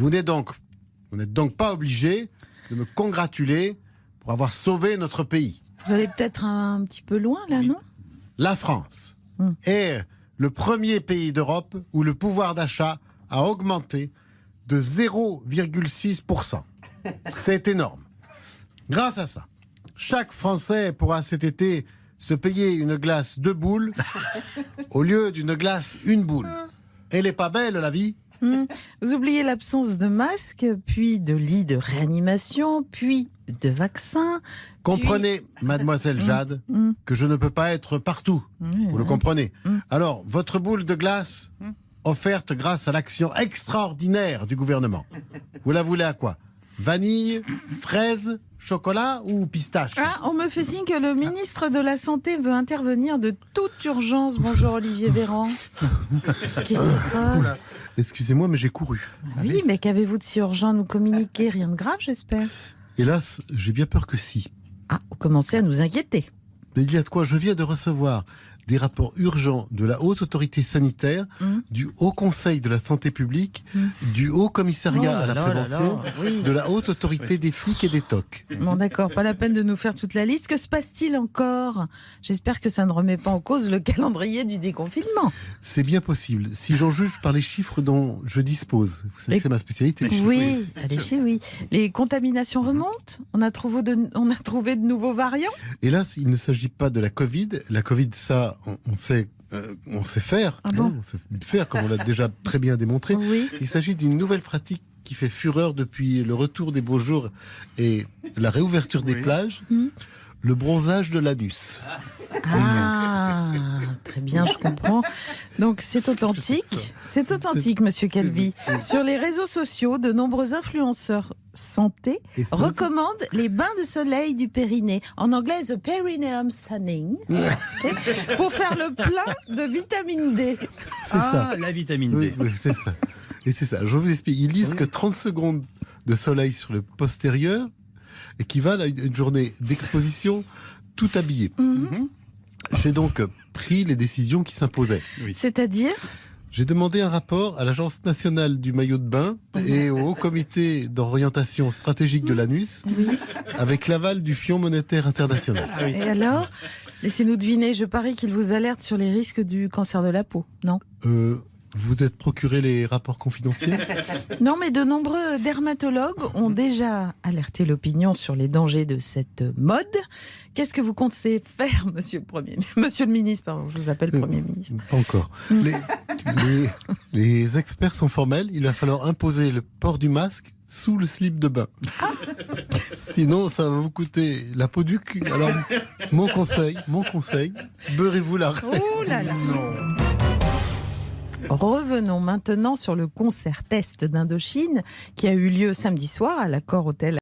Vous n'êtes donc pas obligé de me congratuler pour avoir sauvé notre pays. Vous allez peut-être un petit peu loin, là, non? La France est le premier pays d'Europe où le pouvoir d'achat a augmenté de 0,6%. C'est énorme. Grâce à ça, chaque Français pourra cet été se payer une glace 2 boules au lieu d'une glace 1 boule. Elle est pas belle, la vie? Vous oubliez l'absence de masques, puis de lits de réanimation, puis de vaccins. Comprenez, mademoiselle Jade, que je ne peux pas être partout. Vous le comprenez. Alors, votre boule de glace, offerte grâce à l'action extraordinaire du gouvernement, vous la voulez à quoi? Vanille, fraise, chocolat ou pistache? Ah, on me fait signe que le ministre de la Santé veut intervenir de toute urgence. Bonjour Olivier Véran. Qu'est-ce qui se passe? Excusez-moi, mais j'ai couru. Oui, mais qu'avez-vous de si urgent à nous communiquer? Rien de grave, j'espère. Hélas, j'ai bien peur que si. Ah, vous commencez à nous inquiéter. Mais il y a de quoi? Je viens de recevoir des rapports urgents de la Haute Autorité Sanitaire, du Haut Conseil de la Santé Publique, du Haut Commissariat à la Prévention, de la Haute Autorité d'éthique et des TOC. Bon d'accord, pas la peine de nous faire toute la liste. Que se passe-t-il encore? J'espère que ça ne remet pas en cause le calendrier du déconfinement. C'est bien possible, si j'en juge par les chiffres dont je dispose. Vous savez que c'est ma spécialité. Oui, oui. Les contaminations remontent? On a trouvé de nouveaux variants? Hélas, il ne s'agit pas de la Covid. La Covid, ça, on sait faire. Ah bon? On sait faire, comme on l'a déjà très bien démontré. Oui. Il s'agit d'une nouvelle pratique qui fait fureur depuis le retour des beaux jours et la réouverture des plages. Le bronzage de l'anus. Ah, très bien, je comprends. Donc c'est authentique. C'est authentique, monsieur Calvi. Sur les réseaux sociaux, de nombreux influenceurs santé recommandent les bains de soleil du périnée. En anglais, the perineum sunning. Pour faire le plein de vitamine D. C'est ça. La vitamine D. Oui, c'est ça. Et c'est ça. Je vous explique. Ils disent que 30 secondes de soleil sur le postérieur équivalent à une journée d'exposition tout habillé. J'ai donc pris les décisions qui s'imposaient. C'est-à-dire? J'ai demandé un rapport à l'Agence nationale du maillot de bain et au Haut Comité d'orientation stratégique de l'anus avec l'aval du Fonds monétaire international. Et alors? Laissez-nous deviner, je parie qu'il vous alerte sur les risques du cancer de la peau, non? Vous êtes procuré les rapports confidentiels? Non, mais de nombreux dermatologues ont déjà alerté l'opinion sur les dangers de cette mode. Qu'est-ce que vous comptez faire, monsieur le ministre, pardon, je vous appelle Premier ministre. Pas encore. Les experts sont formels, il va falloir imposer le port du masque sous le slip de bain. Sinon, ça va vous coûter la peau du cul. Alors, mon conseil, beurrez-vous la raie. Oh là là. Revenons maintenant sur le concert test d'Indochine qui a eu lieu samedi soir à l'Accor Hôtel